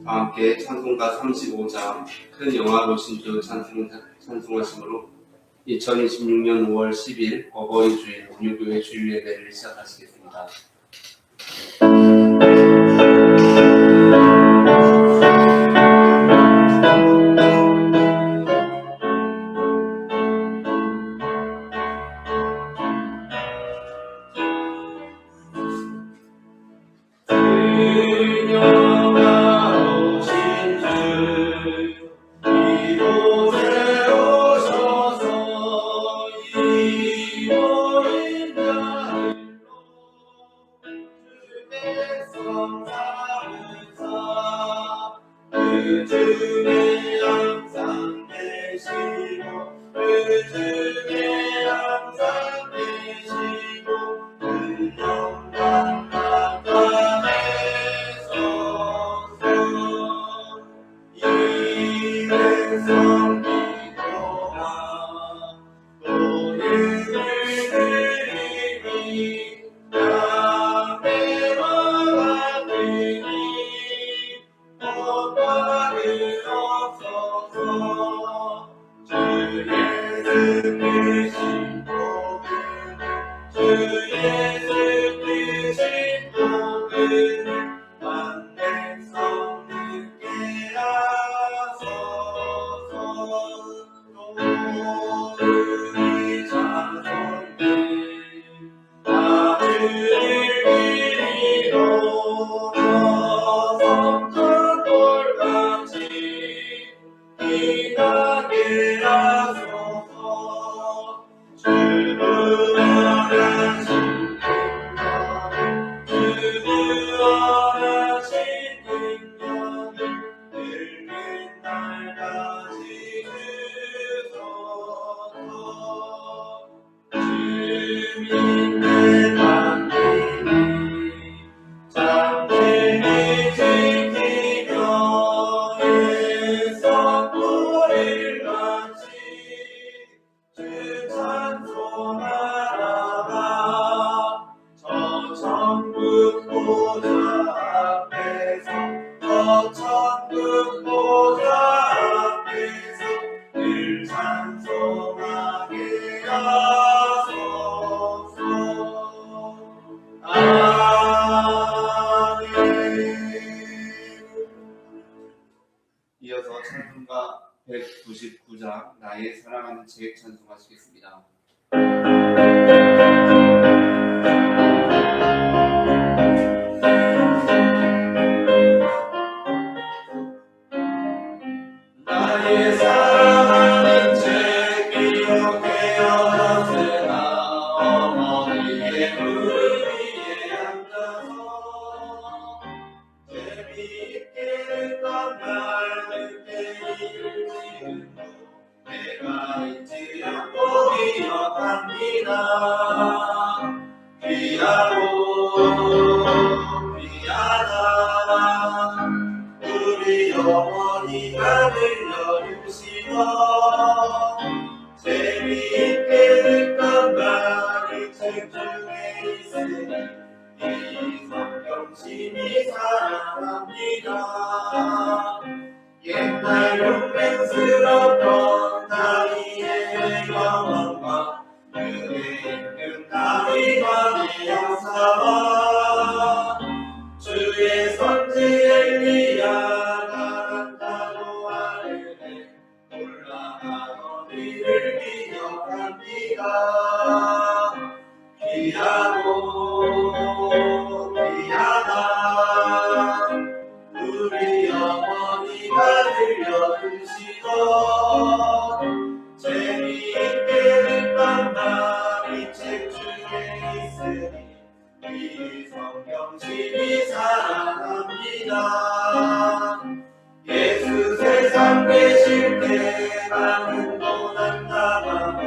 함께 찬송가 35장 큰 영화로신 주 찬송하심으로 2026년 5월 10일 어버이 주일 온유교회 주일 예배를 시작하시겠습니다. 이어서 찬송가 199장 나의 사랑하는 제 찬송하시겠습니다. 나의 사랑하는 제 기억되었으나 어머니의 무릎 위에 앉아서 재미있게 했던 날 그때 일을 지은 후 내가 잊지 않고 기억합니다. 귀하고 귀하다 우리 어머니가 들려주시던 재미있게 듣던 말이 책 중에 있으니 이 성경 심히 사랑합니다. 옛날 용맹스럽던 다윗의 영광과 그의 임금 다윗왕의 역사와 주의 선지 엘리야가 난다고 하는데 올라간 어디를 기억합니다. 귀하고 귀하다 우리 어머니가 들려주시던 재미있게 듣던 말이 책 중에 있으니 이 성경 심히 사랑합니다. 예수 세상 계실 때 많은 고난 당하고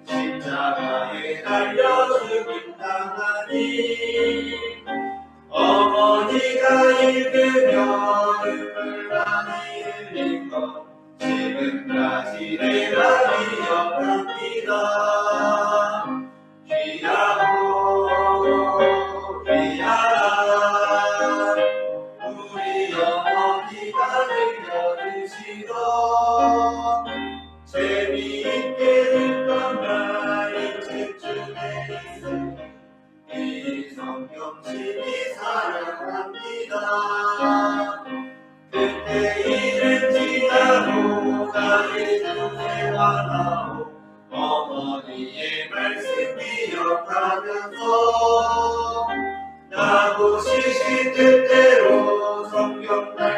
십자가에 달려 죽임 당하니 어머니가 읽으며 눈물 많이 흘린 것 지금까지 내가 기억합니다. 귀하고 귀하다 우리 어머니가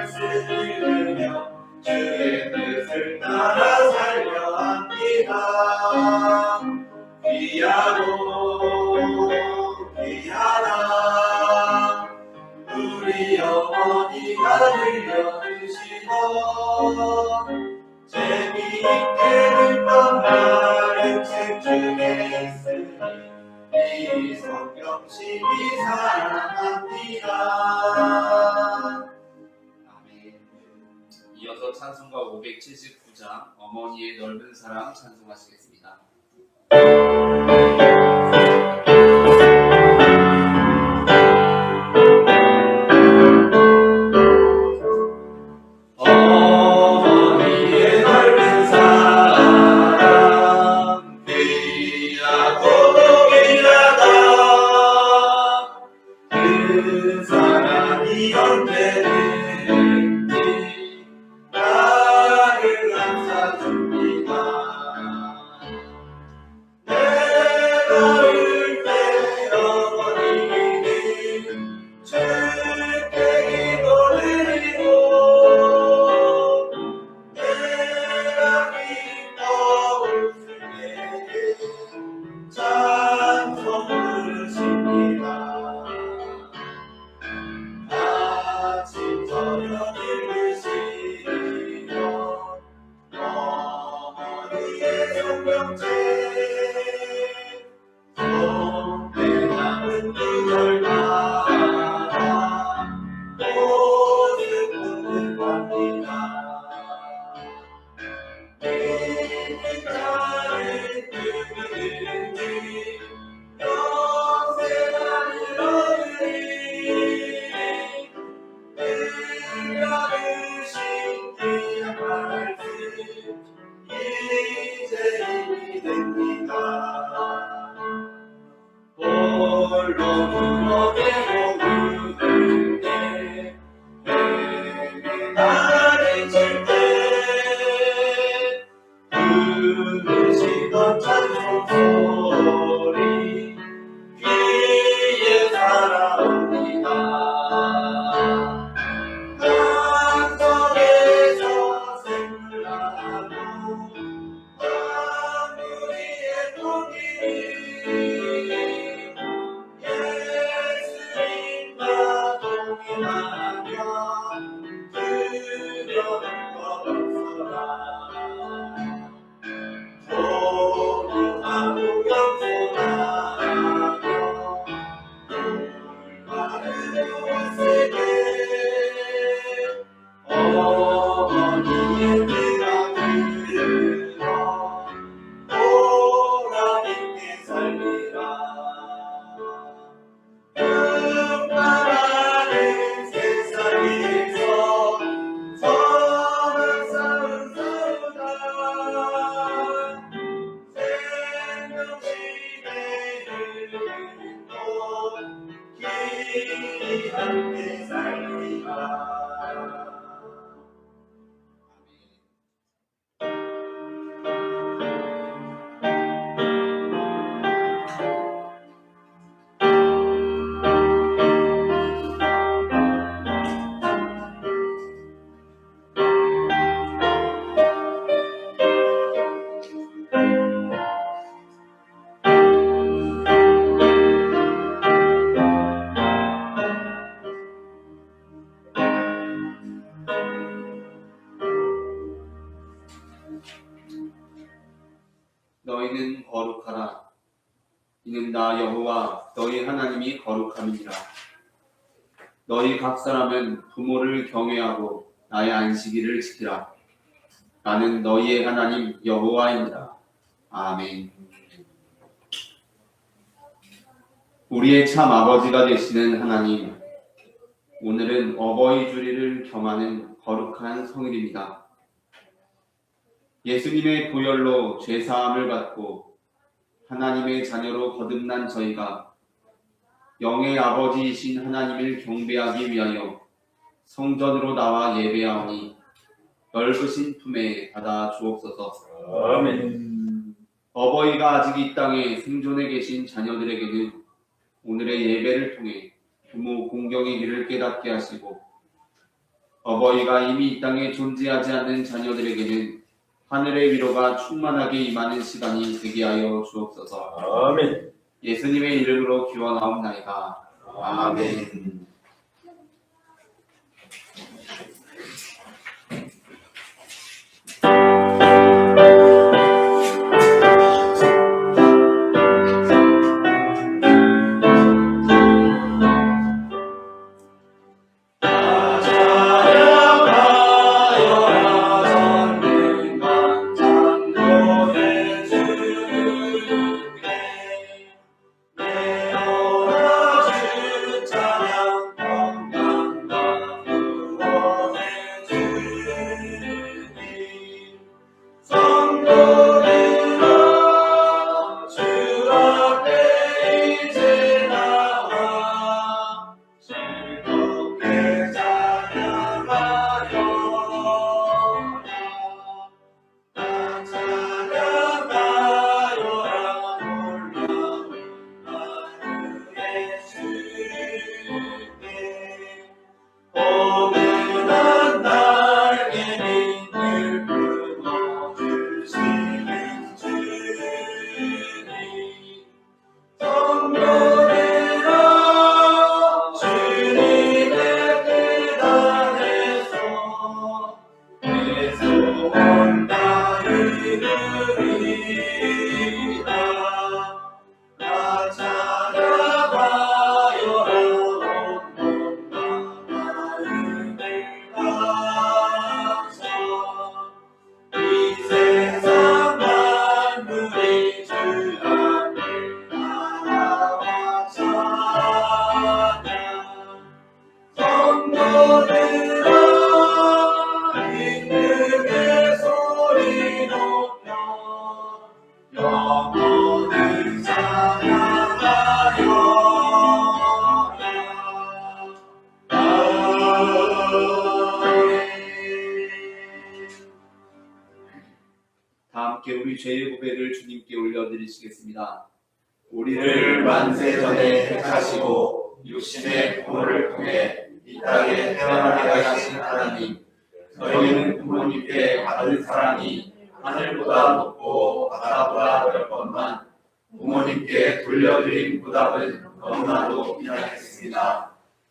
말씀을 들으며 주의 뜻을 따라 살려 합니다. 귀하고 귀하다 우리 어머니가 들려주시던 재미있게 듣던 말씀 중에 있으니 이 성경 심히 사랑합니다. 아멘. 이어서 찬송가 579장 어머니의 넓은 사랑 찬송하시겠습니다. 어머니의 넓은 사랑 귀하고 귀하다 그 사랑이 언제든지 나를 감싸줍니다. 내가 울 때 어머니는 주께 기도드리고 내가 기뻐 웃을 때에 찬송 부르십니다. 아침 저녁 읽으시며 어머니의 성경책 손에 남은 구절마다 모두 궁금합니다. 믿는 누구든지 영생을 얻으리 들려주신 귀한 말씀 이제 힘이 됩니다. 홀로 누워계고 그들 때 나를 칠때 부르시던 찬송소리 귀에 살아옵니다. 땅속에서 생물나고 아무리의 통일이 예수님과 동행하며 두려운 것 없어라. 조용하고 겸손하며 올바른 모습에 어머니의 미라들로 보람있게 살리라. 흉만하는 세상에서 선한 싸움 싸우다 생명시대를 또 귀하게 살리라. 너희는 거룩하라. 이는 나 여호와 너희 하나님이 거룩함이니라. 너희 각 사람은 부모를 경외하고 나의 안식일을 지키라. 나는 너희의 하나님 여호와이니라. 아멘. 우리의 참 아버지가 되시는 하나님, 오늘은 어버이 주리를 겸하는 거룩한 성일입니다. 예수님의 보혈로 죄사함을 받고 하나님의 자녀로 거듭난 저희가 영의 아버지이신 하나님을 경배하기 위하여 성전으로 나와 예배하오니 넓으신 품에 받아 주옵소서. 아멘. 어버이가 아직 이 땅에 생존해 계신 자녀들에게는 오늘의 예배를 통해 부모 공경의 길을 깨닫게 하시고 어버이가 이미 이 땅에 존재하지 않는 자녀들에게는 하늘의 위로가 충만하게 임하는 시간이 되게 하여 주옵소서. 아멘. 예수님의 이름으로 기원하옵나이다. 아멘. 다 함께 우리 죄의 고백을 주님께 올려드리시겠습니다. 우리를 만세 전에 택하시고 육신의 부모를 통해 이 땅에 태어나게 하신 하나님, 저희는 부모님께 받은 사랑이 하늘보다 높고 바다보다 넓건만 부모님께 돌려드린 보답은 너무나도 미약했습니다.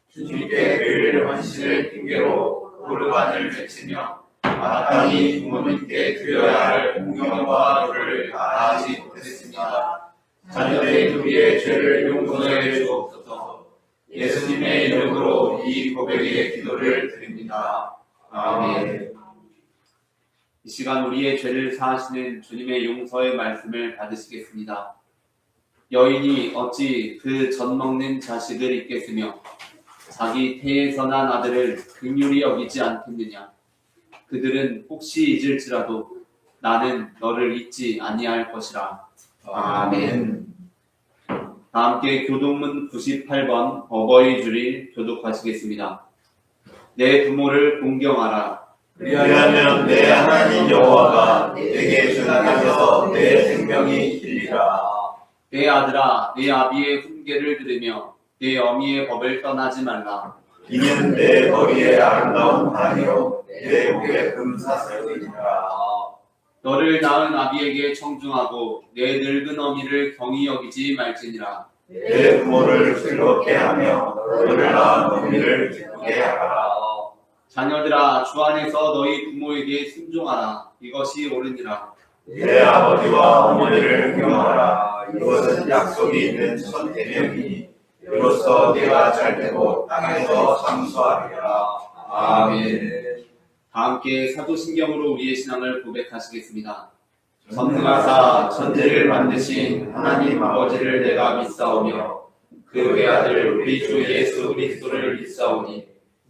주님께 늘 헌신을 핑계로 고르반을 외치며 마땅히 부모님께 드려야 할 공경과 노를 다하지 못했습니다. 자녀된 우리의 죄를 용서해 주옵소서. 예수님의 이름으로 이 고백의 기도를 드립니다. 아멘. 이 시간 우리의 죄를 사하시는 주님의 용서의 말씀을 받으시겠습니다. 여인이 어찌 그 젖 먹는 자식을 잊겠으며 자기 태에서 난 아들을 긍휼히 여기지 않겠느냐. 그들은 혹시 잊을지라도 나는 너를 잊지 아니할 것이라. 아멘. 다 함께 교동문 98번 어버이 주일 교독하시겠습니다. 내 부모를 공경하라. 왜냐하면 내 하나님 여호와가 내게 준하셔서 내 생명이 길리라. 내 아들아, 내 아비의 훈계를 들으며 내 어미의 법을 떠나지 말라. 이는 내 머리의 아름다운 바니요 내 목의 금사슬이니라. 너를 낳은 아비에게 청중하고 내 늙은 어미를 경히 여기지 말지니라. 내 부모를 즐겁게 하며 너를 낳은 어미를 기쁘게 하라. 자녀들아, 주 안에서 너희 부모에게 순종하라. 이것이 옳으니라. 내 아버지와 어머니를 경하라. 이것은 약속이 있는 첫 계명이니 이로써 네가 잘되고 땅에서 장수하리라. 아멘. 다 함께 사도신경으로 우리의 신앙을 고백하시겠습니다. 전능하사 천지를 만드신 하나님 아버지를 내가 믿사오며 그 외아들 우리 주 예수 그리스도를 믿사오니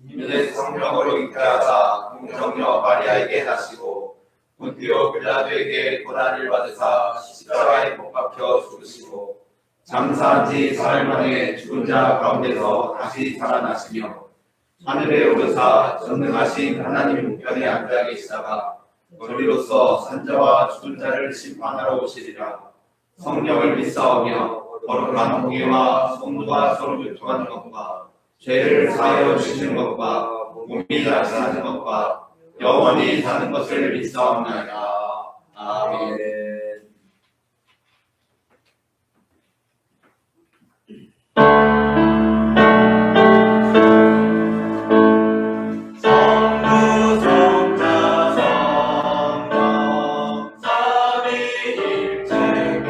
이는 성령으로 잉태하사 공정녀 마리아에게 나시고 본디오 빌라도에게 고난을 받으사 십자가에 못 박혀 죽으시고 장사한 지 사흘 만에 죽은 자 가운데서 다시 살아나시며 하늘에 오르사 전능하신 하나님 우편에 앉아 계시다가 저리로서 산자와 죽은 자를 심판하러 오시리라. 성령을 믿사오며 거룩한 공의와 성도가 서로 교통하는 것과 죄를 사하여 주시는 것과 몸이 다시 사는 것과 영원히 사는 것을 믿사옵나이다. 아멘. 성부 성자 성령 삼위일체께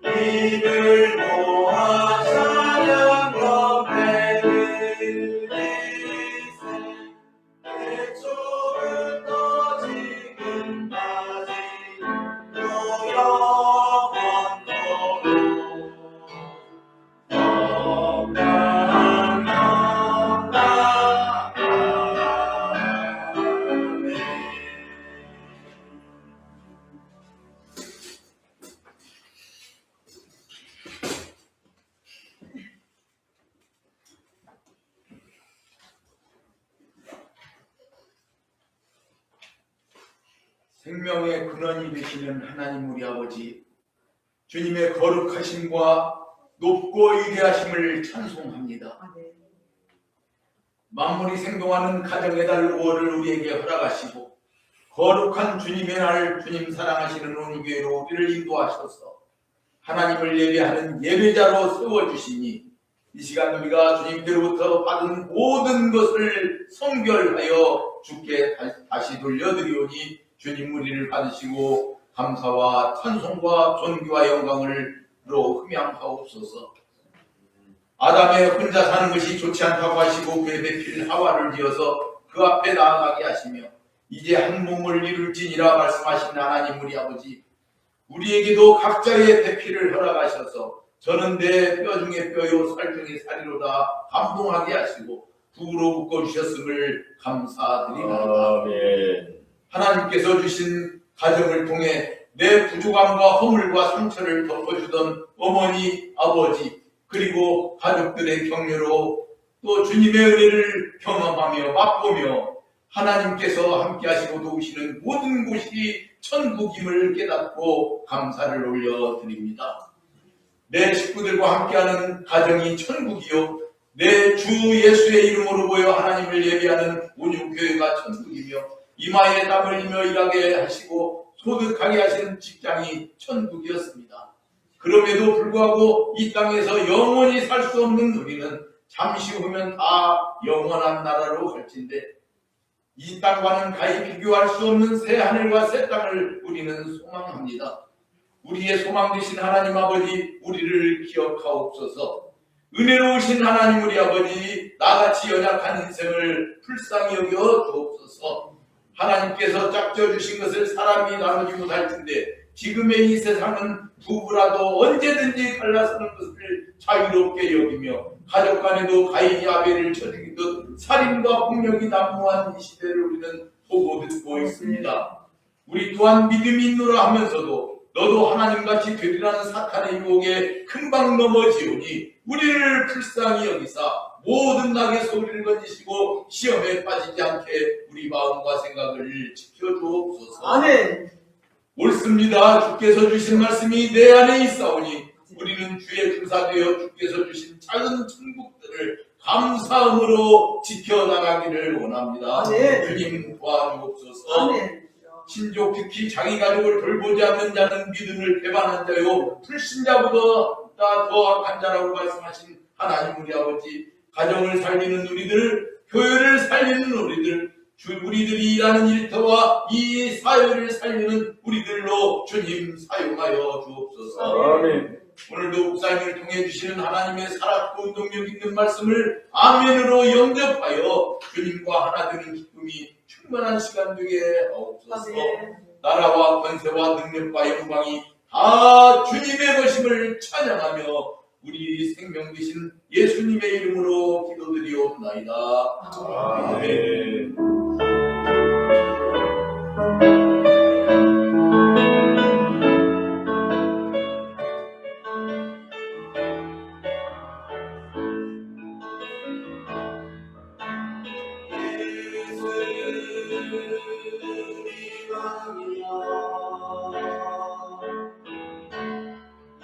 이들 모아 찬양 경배드리세 애초부터 지금까지 영원토록 생명의 근원이 되시는 하나님 우리 아버지, 주님의 거룩하심과 높고 위대하심을 찬송합니다. 만물이 생동하는 가정의 달 5월을 우리에게 허락하시고 거룩한 주님의 날 주님 사랑하시는 온유교회로 우리를 인도하셔서 하나님을 예배하는 예배자로 세워주시니 이 시간 우리가 주님께로부터 받은 모든 것을 성결하여 주께 다시 돌려드리오니 주님 우리를 받으시고 감사와 찬송과 존귀와 영광을 로 흠양하옵소서. 아담의 혼자 사는 것이 좋지 않다고 하시고 그의 배필 하와를 지어서 그 앞에 나아가게 하시며 이제 한 몸을 이룰지니라 말씀하신 하나님 우리 아버지, 우리에게도 각자의 배필을 허락하셔서 저는 내 뼈 중에 뼈요 살 중에 살이로다 감동하게 하시고 부으로 묶어주셨음을 감사드리나이다. 하나님께서 주신 가정을 통해 내 부족함과 허물과 상처를 덮어주던 어머니, 아버지, 그리고 가족들의 격려로 또 주님의 은혜를 경험하며 맛보며 하나님께서 함께 하시고 도우시는 모든 곳이 천국임을 깨닫고 감사를 올려드립니다. 내 식구들과 함께하는 가정이 천국이요, 내 주 예수의 이름으로 모여 하나님을 예배하는 온유교회가 천국이며 이마에 땀을 흘리며 일하게 하시고 소득하게 하시는 직장이 천국이었습니다. 그럼에도 불구하고 이 땅에서 영원히 살 수 없는 우리는 잠시 후면 다 영원한 나라로 갈진데 이 땅과는 가히 비교할 수 없는 새 하늘과 새 땅을 우리는 소망합니다. 우리의 소망 되신 하나님 아버지, 우리를 기억하옵소서. 은혜로우신 하나님 우리 아버지, 나같이 연약한 인생을 불쌍히 여겨 주옵소서. 하나님께서 짝져 주신 것을 사람이 나누지 못할 텐데 지금의 이 세상은 부부라도 언제든지 갈라서는 것을 자유롭게 여기며 가족 간에도 가인이 아벨을 쳐죽이듯 살인과 폭력이 난무한 이 시대를 우리는 보고 듣고 있습니다. 우리 또한 믿음이 있노라 하면서도 너도 하나님같이 되리라는 사탄의 유혹에 금방 넘어지오니 우리를 불쌍히 여기사 모든 낙의 소리를 건지시고 시험에 빠지지 않게 우리 마음과 생각을 지켜주옵소서. 아멘. 옳습니다. 주께서 주신 말씀이 내 안에 있사오니 우리는 주의 군사되어 주께서 주신 작은 천국들을 감사함으로 지켜나가기를 원합니다. 아멘. 주님 도와주옵소서. 아멘. 친족 특히 자기 가족을 돌보지 않는 자는 믿음을 배반한 자요 불신자보다 더 악한 자라고 말씀하신 하나님 우리 아버지, 가정을 살리는 우리들, 교회를 살리는 우리들이 일하는 일터와 이 사회를 살리는 우리들로 주님 사용하여 주옵소서. 아멘. 오늘도 목사님을 통해 주시는 하나님의 살았고 운동력 있는 말씀을 아멘으로 영접하여 주님과 하나 되는 기쁨이 충만한 시간 되게 하옵소서. 나라와 권세와 능력과 영광이 다 주님의 것임을 찬양하며 우리 생명 되신 예수님의 이름으로 기도드리옵나이다. 아멘.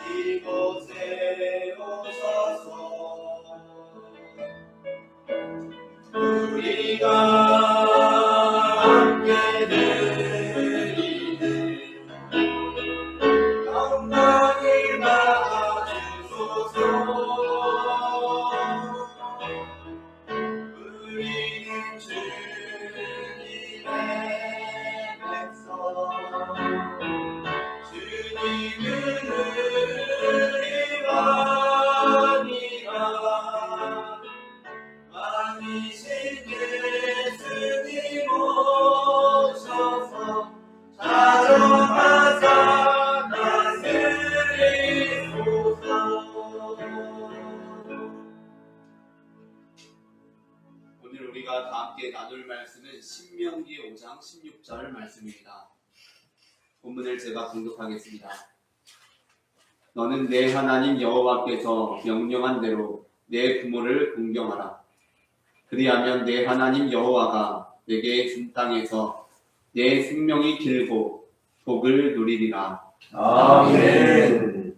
이곳에 오셔서 나눌 말씀은 신명기 5장 16절 말씀입니다. 본문을 제가 공독하겠습니다. 너는 내 하나님 여호와께서 명령한 대로 내 부모를 공경하라. 그리하면 내 하나님 여호와가 내게 준 땅에서 내 생명이 길고 복을 누리리라. 아멘.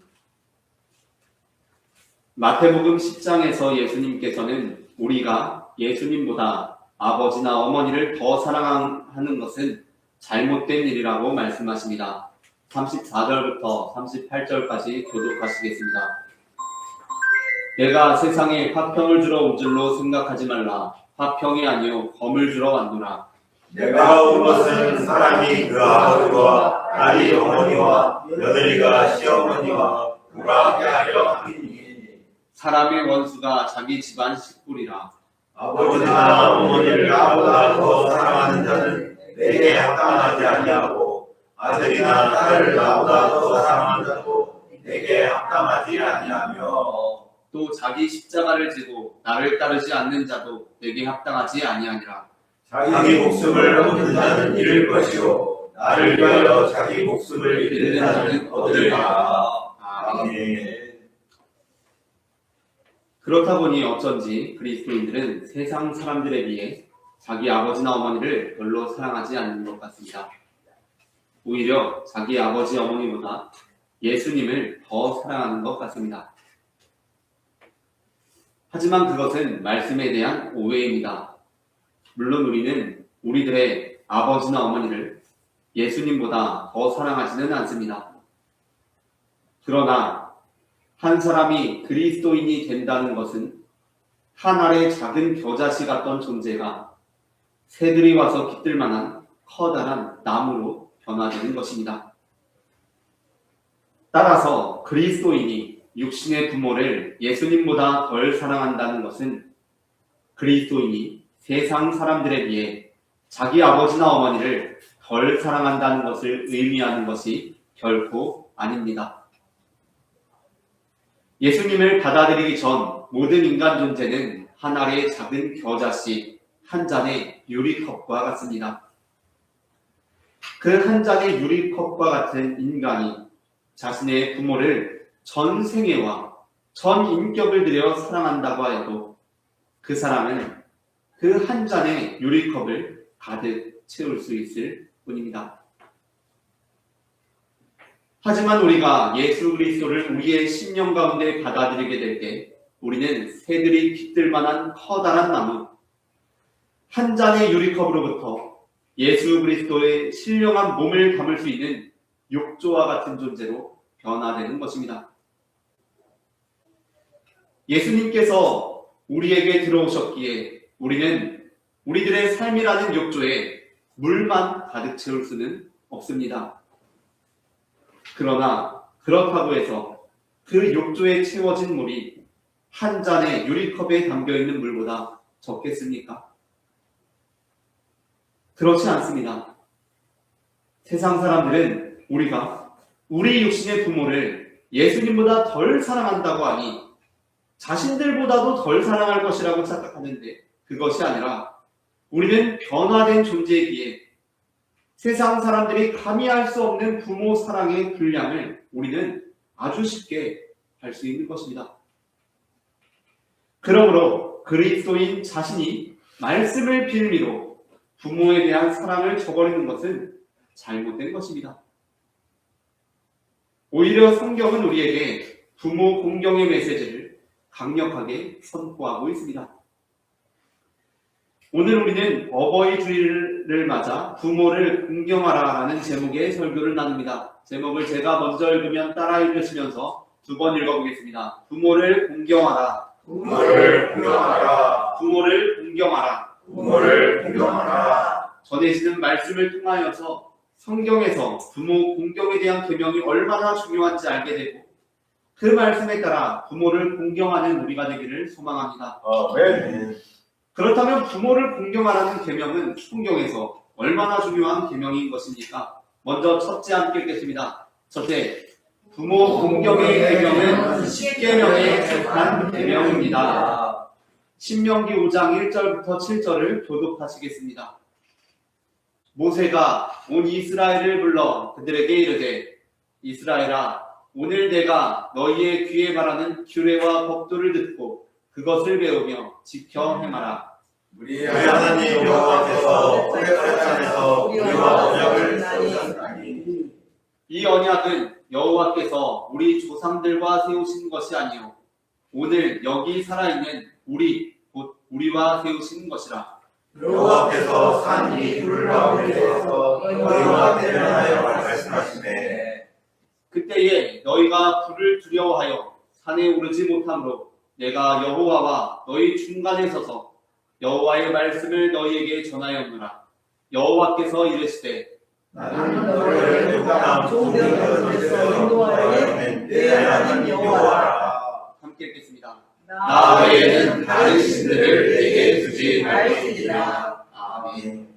마태복음 10장에서 예수님께서는 우리가 예수님보다 아버지나 어머니를 더 사랑하는 것은 잘못된 일이라고 말씀하십니다. 34절부터 38절까지 교독하시겠습니다. 내가 세상에 화평을 주러 온 줄로 생각하지 말라. 화평이 아니요 검을 주러 왔노라. 내가 온 것은 사람이 그 아버지와 딸이 어머니와 며느리가 시어머니와 부하게 하려 함이니 사람의 원수가 자기 집안 식구리라. 아버지나 어머니를 나보다 더 사랑하는 자는 내게 합당하지 아니하고 아들이나 딸을 나보다 더 사랑하는 자도 내게 합당하지 아니하며 또 자기 십자가를 지고 나를 따르지 않는 자도 내게 합당하지 아니하니라. 자기 목숨을 얻는 자는 잃을 것이요 나를 위하여 자기 목숨을 잃는 자는 얻으리라. 아멘. 그렇다 보니 어쩐지 그리스도인들은 세상 사람들에 비해 자기 아버지나 어머니를 별로 사랑하지 않는 것 같습니다. 오히려 자기 아버지 어머니보다 예수님을 더 사랑하는 것 같습니다. 하지만 그것은 말씀에 대한 오해입니다. 물론 우리는 우리들의 아버지나 어머니를 예수님보다 더 사랑하지는 않습니다. 그러나 한 사람이 그리스도인이 된다는 것은 한 알의 작은 겨자씨 같던 존재가 새들이 와서 깃들 만한 커다란 나무로 변화되는 것입니다. 따라서 그리스도인이 육신의 부모를 예수님보다 덜 사랑한다는 것은 그리스도인이 세상 사람들에 비해 자기 아버지나 어머니를 덜 사랑한다는 것을 의미하는 것이 결코 아닙니다. 예수님을 받아들이기 전 모든 인간 존재는 한 알의 작은 겨자씨 한 잔의 유리컵과 같습니다. 그 한 잔의 유리컵과 같은 인간이 자신의 부모를 전 생애와 전 인격을 들여 사랑한다고 해도 그 사람은 그 한 잔의 유리컵을 가득 채울 수 있을 뿐입니다. 하지만 우리가 예수 그리스도를 우리의 심령 가운데 받아들이게 될 때 우리는 새들이 깃들 만한 커다란 나무, 한 잔의 유리컵으로부터 예수 그리스도의 신령한 몸을 담을 수 있는 욕조와 같은 존재로 변화되는 것입니다. 예수님께서 우리에게 들어오셨기에 우리는 우리들의 삶이라는 욕조에 물만 가득 채울 수는 없습니다. 그러나 그렇다고 해서 그 욕조에 채워진 물이 한 잔의 유리컵에 담겨있는 물보다 적겠습니까? 그렇지 않습니다. 세상 사람들은 우리가 우리 육신의 부모를 예수님보다 덜 사랑한다고 하니 자신들보다도 덜 사랑할 것이라고 착각하는데 그것이 아니라 우리는 변화된 존재이기에 세상 사람들이 감히 할 수 없는 부모 사랑의 분량을 우리는 아주 쉽게 할 수 있는 것입니다. 그러므로 그리스도인 자신이 말씀을 빌미로 부모에 대한 사랑을 저버리는 것은 잘못된 것입니다. 오히려 성경은 우리에게 부모 공경의 메시지를 강력하게 선포하고 있습니다. 오늘 우리는 어버이 주일을 맞아 부모를 공경하라라는 제목의 설교를 나눕니다. 제목을 제가 먼저 읽으면 따라 읽으시면서 두 번 읽어보겠습니다. 부모를 공경하라. 부모를 공경하라. 부모를 공경하라. 부모를 공경하라. 전해지는 말씀을 통하여서 성경에서 부모 공경에 대한 계명이 얼마나 중요한지 알게 되고 그 말씀에 따라 부모를 공경하는 우리가 되기를 소망합니다. 아멘. 그렇다면 부모를 공경하라는 계명은 성경에서 얼마나 중요한 계명인 것입니까? 먼저 첫째 함께 읽겠습니다. 첫째, 부모 공경의 계명은 십계명에 속한 계명입니다. 신명기 5장 1절부터 7절을 교독하시겠습니다. 모세가 온 이스라엘을 불러 그들에게 이르되 이스라엘아 오늘 내가 너희의 귀에 말하는 규례와 법도를 듣고 그것을 배우며 지켜 행하라. 우리 하나님 여호와께서 호렙산에서 우리와 언약을 세우셨나니 이 언약은 여호와께서 우리 조상들과 세우신 것이 아니요 오늘 여기 살아있는 곧 우리와 세우신 것이라. 여호와께서 산 이 불 가운데에서 너희와 대면하여 말씀하시네. 그때에 너희가 불을 두려워하여 산에 오르지 못함으로 내가 여호와와 너희 중간에 서서 여호와의 말씀을 너희에게 전하였노라. 여호와께서 이르시되 나는 너희를 애굽 종들에서 인도하여 내 하나님 여호와라. 함께 읽겠습니다. 나 외에는 다른 신들을 내게 두지 말지니라. 아멘.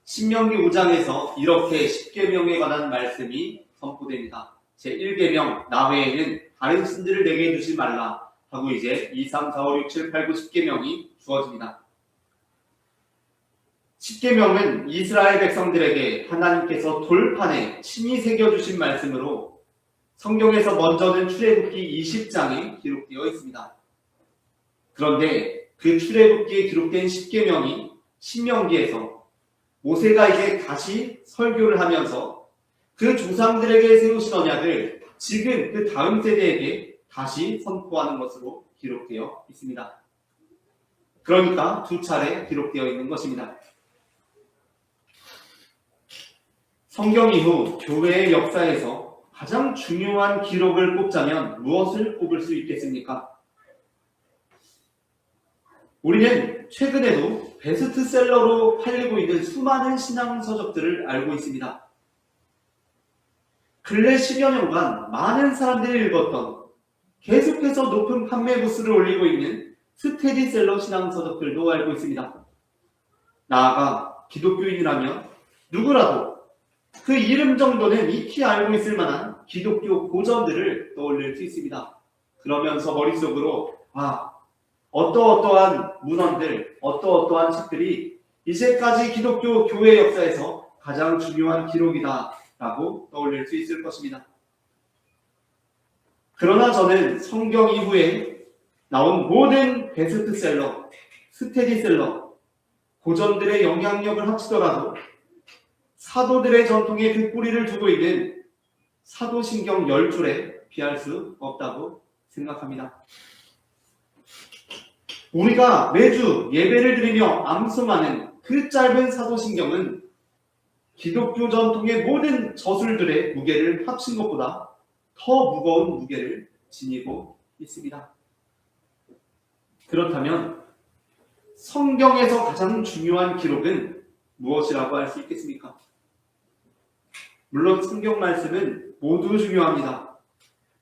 신명기 5장에서 이렇게 10계명에 관한 말씀이 선포됩니다. 제1계명 나 외에는 다른 신들을 내게 두지 말라 하고 이제 2, 3, 4, 5, 6, 7, 8, 9, 10계명이 주어집니다. 10계명은 이스라엘 백성들에게 하나님께서 돌판에 친히 새겨주신 말씀으로 성경에서 먼저는 출애굽기 20장에 기록되어 있습니다. 그런데 그 출애굽기에 기록된 10계명이 신명기에서 모세가 이제 다시 설교를 하면서 그 조상들에게 세우신 언약을 지금 그 다음 세대에게 다시 선포하는 것으로 기록되어 있습니다. 그러니까 두 차례 기록되어 있는 것입니다. 성경 이후 교회의 역사에서 가장 중요한 기록을 꼽자면 무엇을 꼽을 수 있겠습니까? 우리는 최근에도 베스트셀러로 팔리고 있는 수많은 신앙 서적들을 알고 있습니다. 근래 10여 년간 많은 사람들이 읽었던 계속해서 높은 판매 부수를 올리고 있는 스테디셀러 신앙 서적들도 알고 있습니다. 나아가 기독교인이라면 누구라도 그 이름 정도는 익히 알고 있을 만한 기독교 고전들을 떠올릴 수 있습니다. 그러면서 머릿속으로 어떠어떠한 문헌들, 어떠어떠한 책들이 이제까지 기독교 교회 역사에서 가장 중요한 기록이다 라고 떠올릴 수 있을 것입니다. 그러나 저는 성경 이후에 나온 모든 베스트셀러, 스테디셀러, 고전들의 영향력을 합치더라도 사도들의 전통에 그 뿌리를 두고 있는 사도신경 10줄에 비할 수 없다고 생각합니다. 우리가 매주 예배를 드리며 암송하는 그 짧은 사도신경은 기독교 전통의 모든 저술들의 무게를 합친 것보다 더 무거운 무게를 지니고 있습니다. 그렇다면 성경에서 가장 중요한 기록은 무엇이라고 할 수 있겠습니까? 물론 성경 말씀은 모두 중요합니다.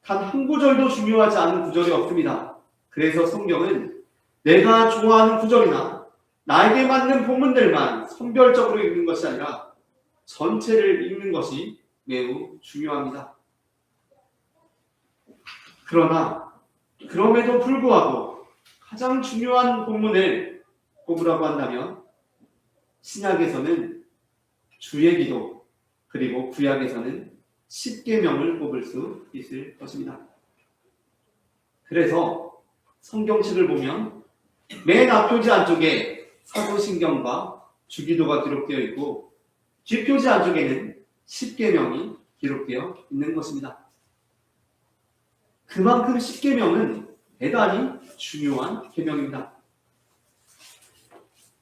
단 한 구절도 중요하지 않은 구절이 없습니다. 그래서 성경은 내가 좋아하는 구절이나 나에게 맞는 본문들만 선별적으로 읽는 것이 아니라 전체를 읽는 것이 매우 중요합니다. 그러나 그럼에도 불구하고 가장 중요한 본문을 꼽으라고 한다면 신약에서는 주의 기도 그리고 구약에서는 10계명을 꼽을 수 있을 것입니다. 그래서 성경책을 보면 맨 앞표지 안쪽에 사도신경과 주기도가 기록되어 있고 뒷표지 안쪽에는 10계명이 기록되어 있는 것입니다. 그만큼 10계명은 대단히 중요한 계명입니다.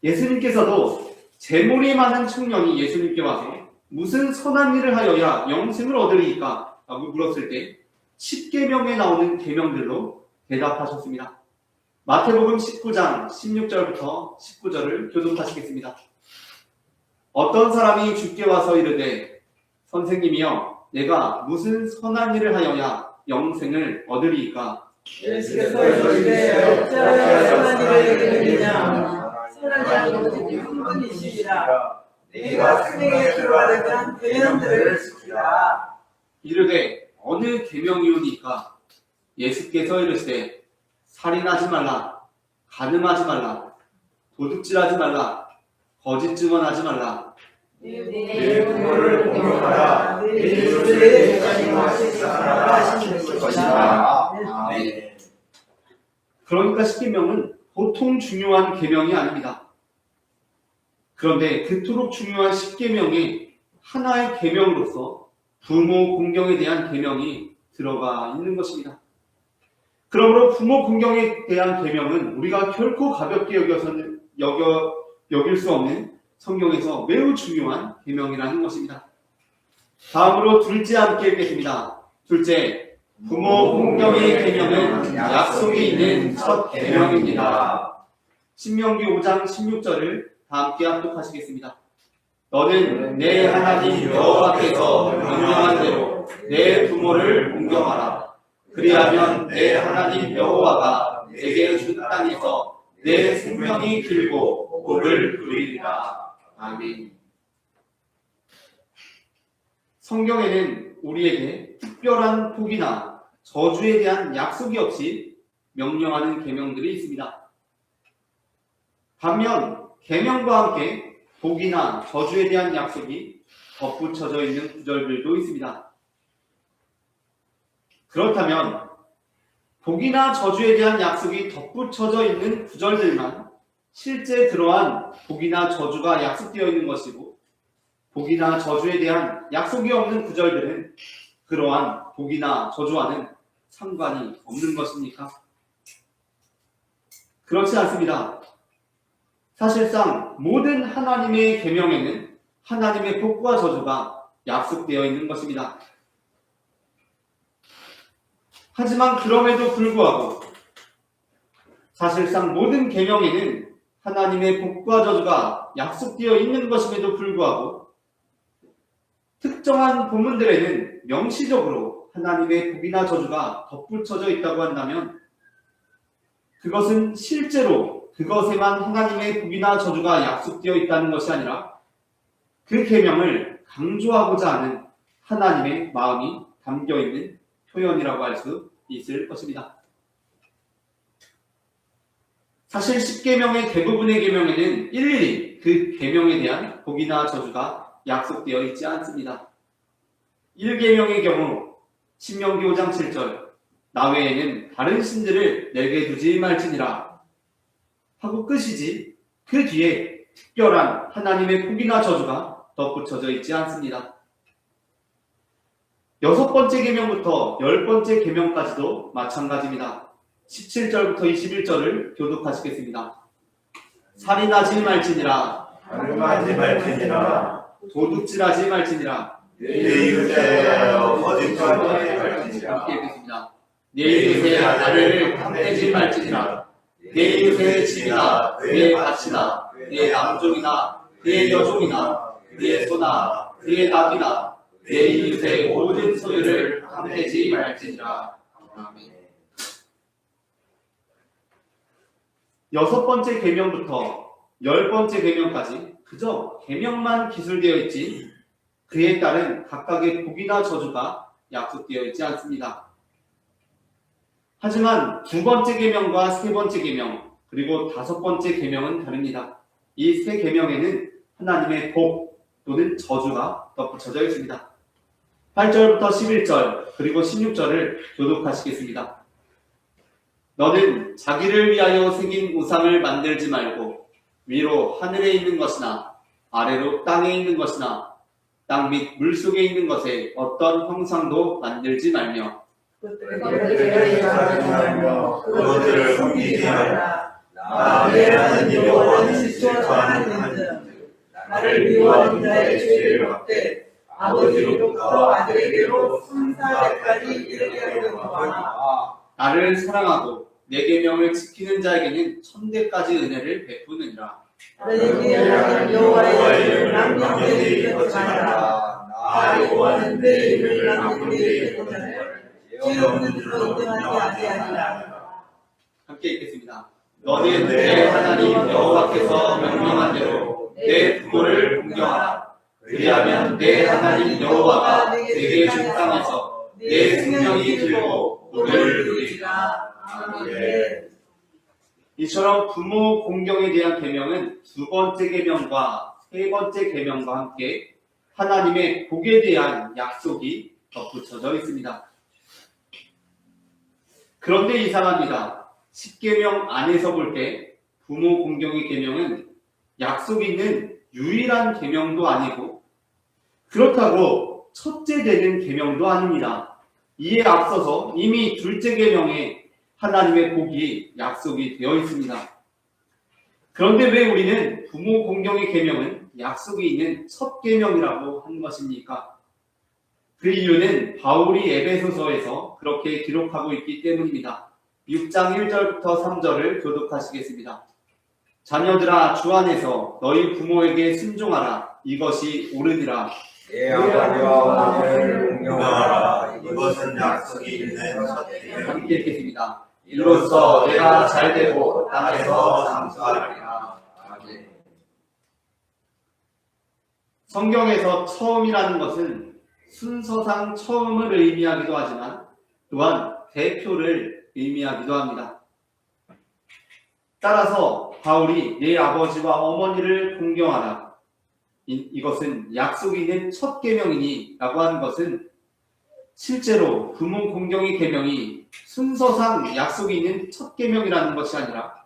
예수님께서도 재물이 많은 청년이 예수님께 와서 무슨 선한 일을 하여야 영생을 얻으리이까? 라고 물었을 때 10계명에 나오는 계명들로 대답하셨습니다. 마태복음 19장 16절부터 19절을 교독하시겠습니다. 어떤 사람이 주께 와서 이르되 선생님이여 내가 무슨 선한 일을 하여야 영생을 얻으리이까? 예수께서 이르시되 어찌하여 선한 일을 이르느냐 선한 일은 오직 한 분이시니라 네가 생명에 들어가려면 계명들을 지키라. 이르되 어느 계명이오니까? 예수께서 이르시되 살인하지 말라, 간음하지 말라, 도둑질하지 말라, 거짓 증언하지 말라. 내 부모를 공경하라. 내 이웃을 가지마 식사하라. 것이다. 아멘. 그러니까 십계명은 보통 중요한 계명이 아닙니다. 그런데 그토록 중요한 십계명이 하나의 계명으로서 부모 공경에 대한 계명이 들어가 있는 것입니다. 그러므로 부모 공경에 대한 계명은 우리가 결코 가볍게 여길 수 없는 성경에서 매우 중요한 계명이라는 것입니다. 다음으로 둘째 함께 읽겠습니다. 둘째, 부모 공경의 계명은 약속이 있는 첫 계명입니다. 신명기 5장 16절을 다 함께 합독하시겠습니다. 너는 내 하나님 여호와께서 명령한 대로 내 부모를 공경하라. 그리하면 내 하나님 여호와가 내게 준 땅에서 내 생명이 길고 복을 누리리라. 아멘. 성경에는 우리에게 특별한 복이나 저주에 대한 약속이 없이 명령하는 계명들이 있습니다. 반면 계명과 함께 복이나 저주에 대한 약속이 덧붙여져 있는 구절들도 있습니다. 그렇다면 복이나 저주에 대한 약속이 덧붙여져 있는 구절들만 실제 그러한 복이나 저주가 약속되어 있는 것이고, 복이나 저주에 대한 약속이 없는 구절들은 그러한 복이나 저주와는 상관이 없는 것입니까? 그렇지 않습니다. 사실상 모든 하나님의 계명에는 하나님의 복과 저주가 약속되어 있는 것입니다. 하지만 그럼에도 불구하고 사실상 모든 계명에는 하나님의 복과 저주가 약속되어 있는 것임에도 불구하고 특정한 본문들에는 명시적으로 하나님의 복이나 저주가 덧붙여져 있다고 한다면 그것은 실제로 그것에만 하나님의 복이나 저주가 약속되어 있다는 것이 아니라 그 계명을 강조하고자 하는 하나님의 마음이 담겨있는 표현이라고 할 수 있을 것입니다. 사실 10계명의 대부분의 계명에는 일일이 그 계명에 대한 복이나 저주가 약속되어 있지 않습니다. 1계명의 경우 신명기 5장 7절 나 외에는 다른 신들을 내게 두지 말지니라 하고 끝이지 그 뒤에 특별한 하나님의 복이나 저주가 덧붙여져 있지 않습니다. 6번째 계명부터 10번째 계명까지도 마찬가지입니다. 17절부터 21절을 교독하시겠습니다. 살인하지 말지니라, 가늠하지 말지니라, 도둑질하지 말지니라, 내 이웃에 대하여 거짓말하지 말지니라, 함께 읽겠습니다. 내 이웃의 아들을 탐내지 말지니라, 내 이웃의 집이나 그의 밭이나 그의 남종이나 그의 여종이나 그의 소나 그의 낙이나 내 이웃의 모든 소유를 탐내지 말지니라. 아멘. 6번째 계명부터 10번째 계명까지 그저 계명만 기술되어 있지 그에 따른 각각의 복이나 저주가 약속되어 있지 않습니다. 하지만 2번째 계명과 3번째 계명 그리고 5번째 계명은 다릅니다. 이 3계명에는 하나님의 복 또는 저주가 덧붙여져 있습니다. 8절부터 11절 그리고 16절을 교독하시겠습니다. 너는 자기를 위하여 새긴 우상을 만들지 말고 위로 하늘에 있는 것이나 아래로 땅에 있는 것이나 땅 및 물속에 있는 것에 어떤 형상도 만들지 말며 그것들을 섬기지 말라. 내 하나님 여호와는 질투하는 하나님이니 나를 미워하는 자의 죄를 갚되 아버지로부터 아들에게로 성사대까지 이르게 하려니와 나를 사랑하고 내 계명을 지키는 자에게는 천대까지 은혜를 베푸느니라. 너에게 하나님 여호와의 이름을 남겨되게 하지 말라. 나 여호와는 내 이름을 남겨되게 하지 말라. 죄 없는 줄로 인정하지 아니하리라. 함께 읽겠습니다. 너는 내 하나님 여호와께서 명령한 대로 내 부모를 공경하라. 그리하면 내 하나님 여호와가 내게 준 땅에서 내 생명이 길고 복을 누리리라. 아멘. 이처럼 부모 공경에 대한 계명은 두 번째 계명과 세 번째 계명과 함께 하나님의 복에 대한 약속이 덧붙여져 있습니다. 그런데 이상합니다. 10계명 안에서 볼 때 부모 공경의 계명은 약속이 있는 유일한 계명도 아니고 그렇다고 첫째 되는 계명도 아닙니다. 이에 앞서서 이미 둘째 계명에 하나님의 복이 약속이 되어 있습니다. 그런데 왜 우리는 부모 공경의 계명은 약속이 있는 첫 계명이라고 한 것입니까? 그 이유는 바울이 에베소서에서 그렇게 기록하고 있기 때문입니다. 6장 1절부터 3절을 교독하시겠습니다. 자녀들아 주 안에서 너희 부모에게 순종하라. 이것이 옳으니라. 내 아버지와 어머니를 공경하라. 이것은 약속이 있는 첫 계명. 함께 읽겠습니다. 이로써 내가 잘되고 땅에서 장수하리라. 아멘. 성경에서 처음이라는 것은 순서상 처음을 의미하기도 하지만 또한 대표를 의미하기도 합니다. 따라서 바울이 내 아버지와 어머니를 공경하라. 이것은 약속이 있는 첫 계명이니 라고 하는 것은 실제로 부모 공경의 계명이 순서상 약속이 있는 첫 계명이라는 것이 아니라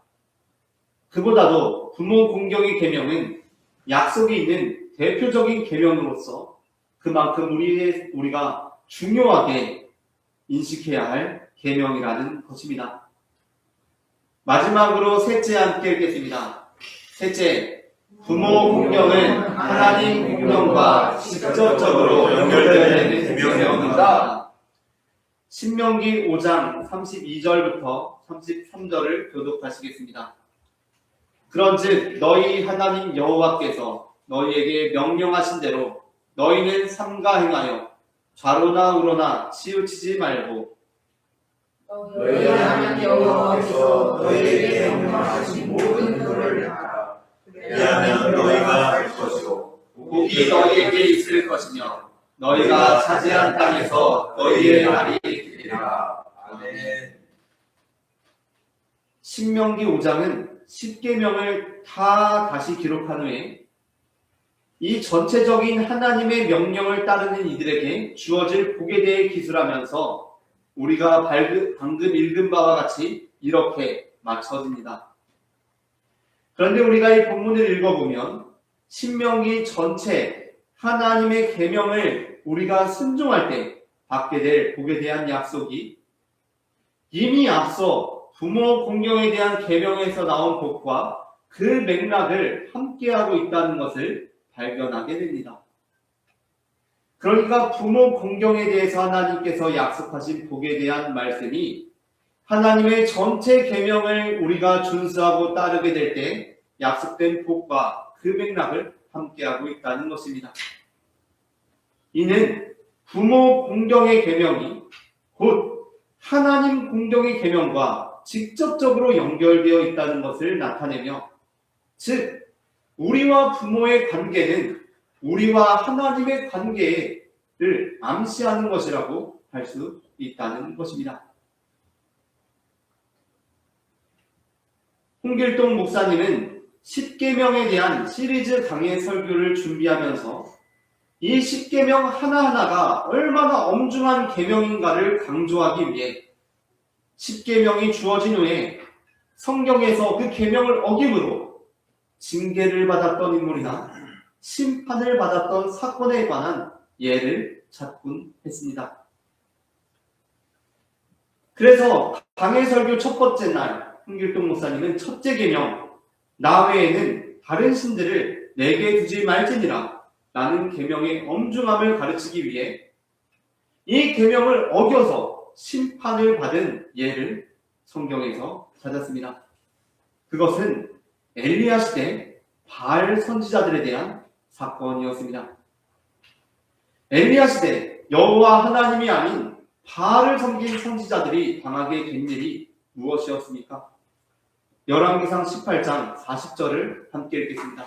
그보다도 부모 공경의 계명은 약속이 있는 대표적인 계명으로서 그만큼 우리가 중요하게 인식해야 할 계명이라는 것입니다. 마지막으로 셋째 함께 읽겠습니다. 셋째, 부모 공경은 하나님 공경과 직접적으로 연결되는 계명입니다. 신명기 5장 32절부터 33절을 교독하시겠습니다. 그런즉 너희 하나님 여호와께서 너희에게 명령하신 대로 너희는 삼가 행하여 좌로나 우로나 치우치지 말고 너희 하나님 여호와께서 너희에게 명령하신 모든 도를 행하라. 왜냐하면 너희가 할 것이고 복이 너희에게 있을 것이며 너희가 차지한 땅에서 너희의 날이 있으리라. 아멘. 신명기 5장은 10계명을 다 다시 기록한 후에 이 전체적인 하나님의 명령을 따르는 이들에게 주어질 복에 대해 기술하면서 우리가 방금 읽은 바와 같이 이렇게 맞춰집니다. 그런데 우리가 이 본문을 읽어보면 신명기 전체 하나님의 계명을 우리가 순종할 때 받게 될 복에 대한 약속이 이미 앞서 부모 공경에 대한 계명에서 나온 복과 그 맥락을 함께하고 있다는 것을 발견하게 됩니다. 그러니까 부모 공경에 대해서 하나님께서 약속하신 복에 대한 말씀이 하나님의 전체 계명을 우리가 준수하고 따르게 될 때 약속된 복과 그 맥락을 함께하고 있다는 것입니다. 이는 부모 공경의 계명이 곧 하나님 공경의 계명과 직접적으로 연결되어 있다는 것을 나타내며 즉 우리와 부모의 관계는 우리와 하나님의 관계를 암시하는 것이라고 할 수 있다는 것입니다. 홍길동 목사님은 10계명에 대한 시리즈 강의 설교를 준비하면서 이 10계명 하나하나가 얼마나 엄중한 계명인가를 강조하기 위해 10계명이 주어진 후에 성경에서 그 계명을 어김으로 징계를 받았던 인물이나 심판을 받았던 사건에 관한 예를 찾곤 했습니다. 그래서 강해 설교 첫 번째 날 홍길동 목사님은 첫째 계명 나 외에는 다른 신들을 내게 두지 말지니라 라는 계명의 엄중함을 가르치기 위해 이 계명을 어겨서 심판을 받은 예를 성경에서 찾았습니다. 그것은 엘리야 시대 바알 선지자들에 대한 사건이었습니다. 엘리야 시대 여호와 하나님이 아닌 바알을 섬긴 선지자들이 당하게 된 일이 무엇이었습니까? 열왕기상 18장 40절을 함께 읽겠습니다.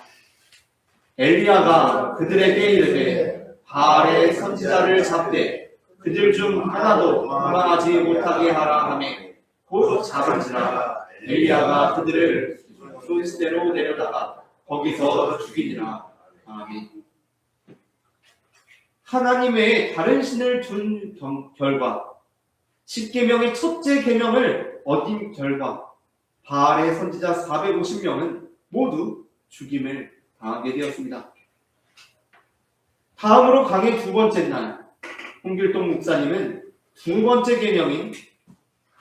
엘리야가 그들에게 이르되 바알의 선지자를 잡되 그들 중 하나도 도망하지 못하게 하라 하매 곧 잡은지라. 엘리야가 그들을 숫대로 내려다가 거기서 죽이니라. 아멘. 하나님 외에 다른 신을 둔 결과 10계명의 첫째 계명을 어긴 결과 바알의 선지자 450명은 모두 죽임을 당하게 되었습니다. 다음으로 강의 두 번째 날 홍길동 목사님은 두 번째 계명인